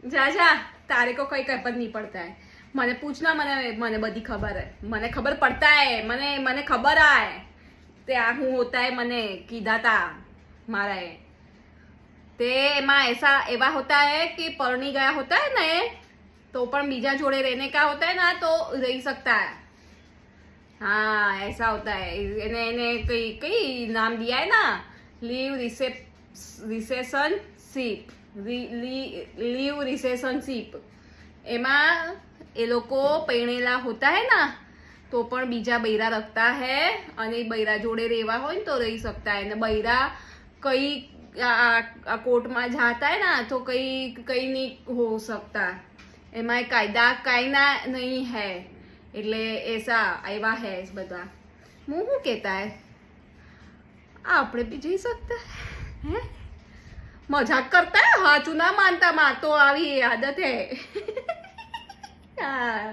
जा जा, तारे को कोई खबर नहीं पड़ता है। મને પૂછના, મને બધી ખબર હે, મને ખબર પડતા હે, મને ખબર આય તે આ હું હોતા હે, મને કીધા તા મારા એ તે એમાં એવા હોતા હે कि પરણી ગયા હોતા है ना तो પણ બીજા જોડે रहने का होता है ना तो रह सकता है। हाँ ऐसा होता है। इन्हें कई नाम दिया है ना, लीव रिसेशनशिप, लीव रिसेशनशिप। એમાં એ લોકો પરણેલા હોતા હે ના તો પણ બીજા બૈરા રખતા હે અને બૈરા જોડે રહેવા હોય ને તો રહી सकता है। ને બૈરા કઈ કોર્ટમાં જાતા હે ના તો કઈ નહીં હો सकता, એમાં કાયદા નહીં હે, એટલે એસા આવ્યા હે બધા। હું શું કહેતા હે, આપણે બી જઈ सकता હે? મજાક કરતા હે, હાચું ના માનતા, માર તો આવી આદત હે। हाँ।